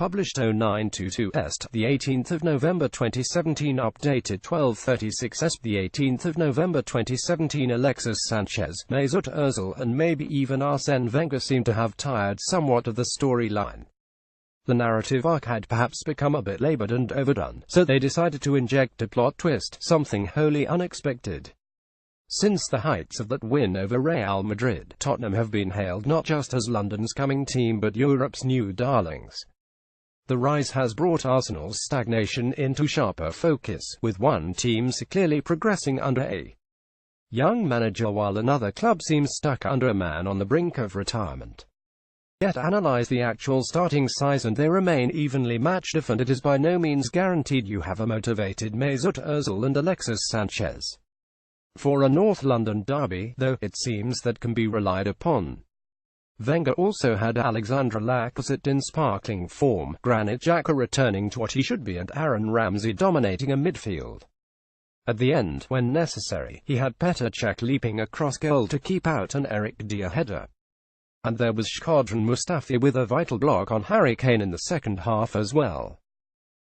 published 0922 Est, the 18th of November 2017, updated 1236 Est, the 18th of November 2017. Alexis Sanchez, Mesut Ozil and maybe even Arsene Wenger seem to have tired somewhat of the storyline. The narrative arc had perhaps become a bit labored and overdone, so they decided to inject a plot twist, something wholly unexpected. Since the heights of that win over Real Madrid, Tottenham have been hailed not just as London's coming team but Europe's new darlings. The rise has brought Arsenal's stagnation into sharper focus, with one team clearly progressing under a young manager while another club seems stuck under a man on the brink of retirement. Yet analyse the actual starting size and they remain evenly matched if, and it is by no means guaranteed you have a motivated Mesut Ozil and Alexis Sanchez for a North London derby, though it seems that can be relied upon. Wenger also had Alexandre Lacazette in sparkling form, Granit Xhaka returning to what he should be and Aaron Ramsey dominating a midfield. At the end, when necessary, he had Petr Cech leaping across goal to keep out an Eric Dier header. And there was Shkodran Mustafi with a vital block on Harry Kane in the second half as well.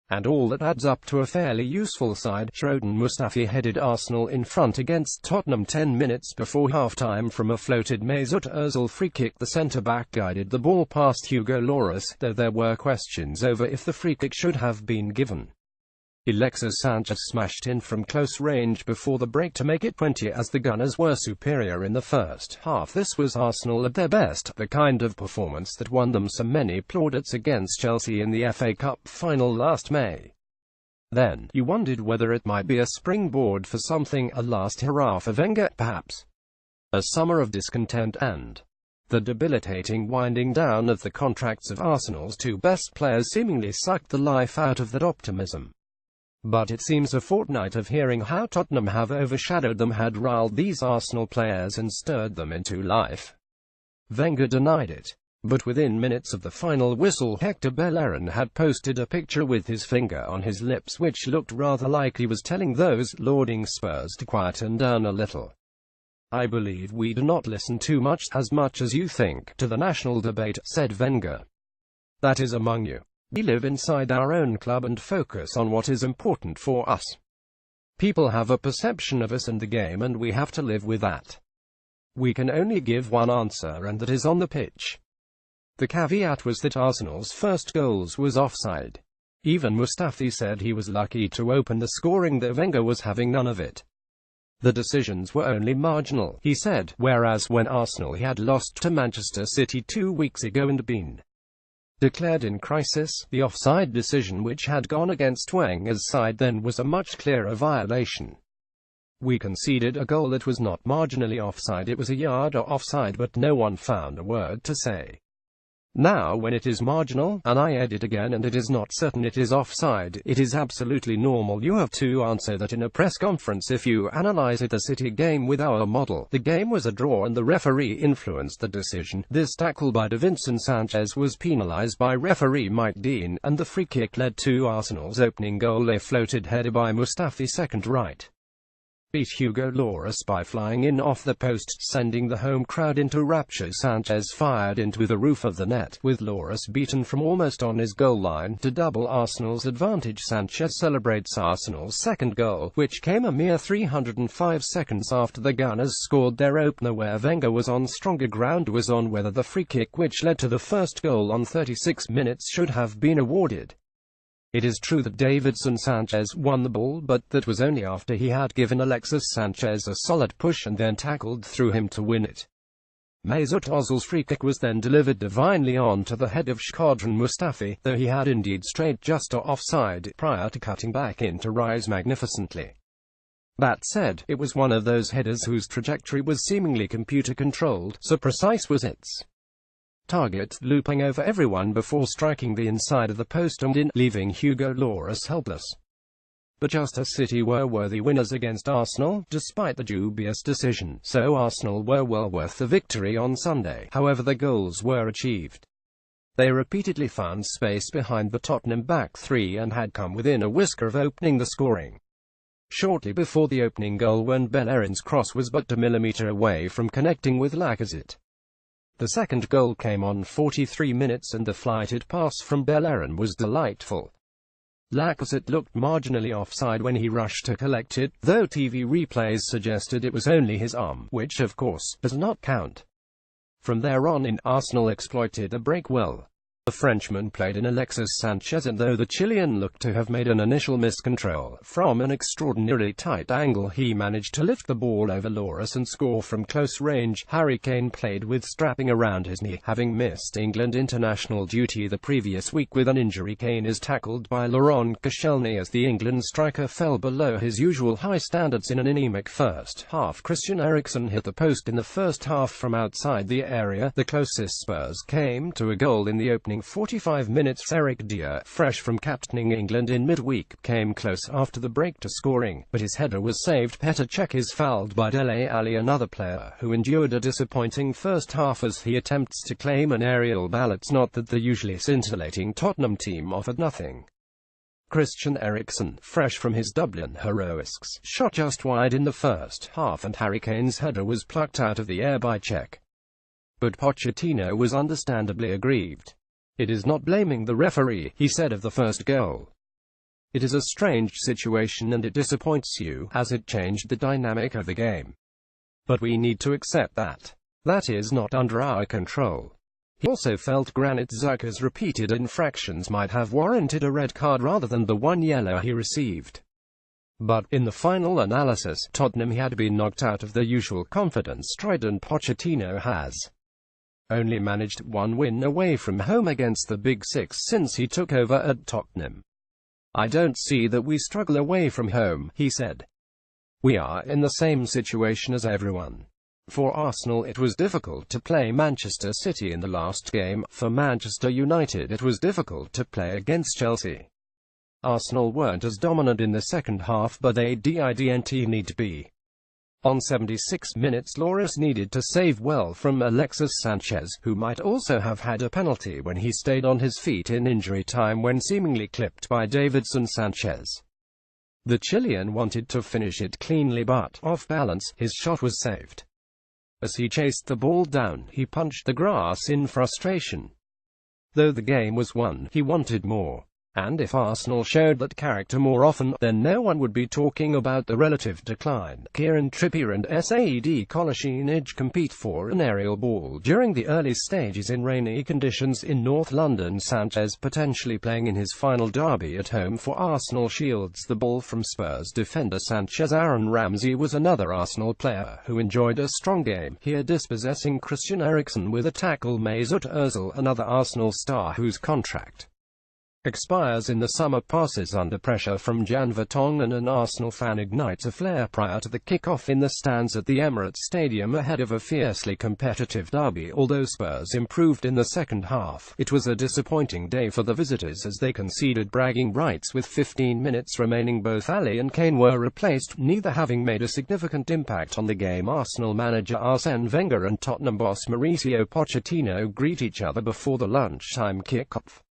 And all that adds up to a fairly useful side. Shkodran Mustafi headed Arsenal in front against Tottenham 10 minutes before half-time from a floated Mesut Ozil free-kick. The centre-back guided the ball past Hugo Lloris, though there were questions over if the free-kick should have been given. Alexis Sanchez smashed in from close range before the break to make it 20 as the Gunners were superior in the first half. This was Arsenal at their best, the kind of performance that won them so many plaudits against Chelsea in the FA Cup final last May. Then, you wondered whether it might be a springboard for something, a last hurrah for Wenger, perhaps. A summer of discontent and the debilitating winding down of the contracts of Arsenal's two best players seemingly sucked the life out of that optimism. But it seems a fortnight of hearing how Tottenham have overshadowed them had riled these Arsenal players and stirred them into life. Wenger denied it. But within minutes of the final whistle, Hector Bellerin had posted a picture with his finger on his lips which looked rather like he was telling those lauding Spurs to quieten down a little. "I believe we do not listen too much as you think, to the national debate," said Wenger. "That is among you. We live inside our own club and focus on what is important for us. People have a perception of us and the game and we have to live with that. We can only give one answer and that is on the pitch." The caveat was that Arsenal's first goal was offside. Even Mustafi said he was lucky to open the scoring, that Wenger was having none of it. The decisions were only marginal, he said, whereas when Arsenal had lost to Manchester City 2 weeks ago and been declared in crisis, the offside decision which had gone against Wenger's side then was a much clearer violation. "We conceded a goal that was not marginally offside, it was a yard or offside, but no one found a word to say. Now when it is marginal, and I edit again and it is not certain it is offside, it is absolutely normal you have to answer that in a press conference. If you analyze it, the City game with our model, the game was a draw and the referee influenced the decision. This tackle by Davinson Sanchez was penalized by referee Mike Dean, and the free kick led to Arsenal's opening goal, a floated header by Mustafi second right. Beat Hugo Lloris by flying in off the post, sending the home crowd into rapture. Sanchez fired into the roof of the net, with Lloris beaten from almost on his goal line, to double Arsenal's advantage. Sanchez celebrates Arsenal's second goal, which came a mere 305 seconds after the Gunners scored their opener. Where Wenger was on stronger ground was on whether the free kick which led to the first goal on 36 minutes should have been awarded. It is true that Davinson Sanchez won the ball, but that was only after he had given Alexis Sanchez a solid push and then tackled through him to win it. Mesut Ozil's free kick was then delivered divinely on to the head of Shkodran Mustafi, though he had indeed strayed just offside prior to cutting back in to rise magnificently. That said, it was one of those headers whose trajectory was seemingly computer-controlled, so precise was its target, looping over everyone before striking the inside of the post and in, leaving Hugo Lloris helpless. But just as City were worthy winners against Arsenal, despite the dubious decision, so Arsenal were well worth the victory on Sunday, however the goals were achieved. They repeatedly found space behind the Tottenham back three and had come within a whisker of opening the scoring shortly before the opening goal when Bellerin's cross was but a millimetre away from connecting with Lacazette. The second goal came on 43 minutes and the flighted pass from Bellerin was delightful. Lacazette looked marginally offside when he rushed to collect it, though TV replays suggested it was only his arm, which of course does not count. From there on Arsenal exploited the break well. The Frenchman played in Alexis Sanchez, and though the Chilean looked to have made an initial miscontrol, from an extraordinarily tight angle he managed to lift the ball over Lloris and score from close range. Harry Kane played with strapping around his knee, having missed England international duty the previous week with an injury. Kane is tackled by Laurent Koscielny as the England striker fell below his usual high standards in an anemic first half. Christian Eriksen hit the post in the first half from outside the area. The closest Spurs came to a goal in the opening 45 minutes. Eric Dier, fresh from captaining England in midweek, came close after the break to scoring, but his header was saved. Petr Cech is fouled by Dele Alli, another player who endured a disappointing first half as he attempts to claim an aerial ball. It's not that the usually scintillating Tottenham team offered nothing. Christian Eriksen, fresh from his Dublin heroics, shot just wide in the first half and Harry Kane's header was plucked out of the air by Cech. But Pochettino was understandably aggrieved. "It is not blaming the referee," he said of the first goal. "It is a strange situation and it disappoints you, as it changed the dynamic of the game. But we need to accept that. That is not under our control." He also felt Granit Xhaka's repeated infractions might have warranted a red card rather than the one yellow he received. But, in the final analysis, Tottenham had been knocked out of their usual confidence stride and Pochettino has only managed one win away from home against the Big Six since he took over at Tottenham. "I don't see that we struggle away from home," he said. "We are in the same situation as everyone. For Arsenal it was difficult to play Manchester City in the last game. For Manchester United it was difficult to play against Chelsea. Arsenal weren't as dominant in the second half, but they didn't need to be." On 76 minutes Lloris needed to save well from Alexis Sanchez, who might also have had a penalty when he stayed on his feet in injury time when seemingly clipped by Davinson Sanchez. The Chilean wanted to finish it cleanly but, off balance, his shot was saved. As he chased the ball down, he punched the grass in frustration. Though the game was won, he wanted more. And if Arsenal showed that character more often, then no one would be talking about the relative decline. Kieran Trippier and Saad Kolasinac compete for an aerial ball during the early stages in rainy conditions in North London. Sanchez, potentially playing in his final derby at home for Arsenal, shields the ball from Spurs defender Sanchez. Aaron Ramsey was another Arsenal player who enjoyed a strong game, here dispossessing Christian Eriksen with a tackle. Mesut Ozil, another Arsenal star whose contract expires in the summer, passes under pressure from Jan Vertonghen. An Arsenal fan ignites a flare prior to the kick-off in the stands at the Emirates Stadium ahead of a fiercely competitive derby. Although Spurs improved in the second half, it was a disappointing day for the visitors as they conceded bragging rights with 15 minutes remaining. Both Ali and Kane were replaced, neither having made a significant impact on the game. Arsenal manager Arsene Wenger and Tottenham boss Mauricio Pochettino greet each other before the lunchtime kick-off.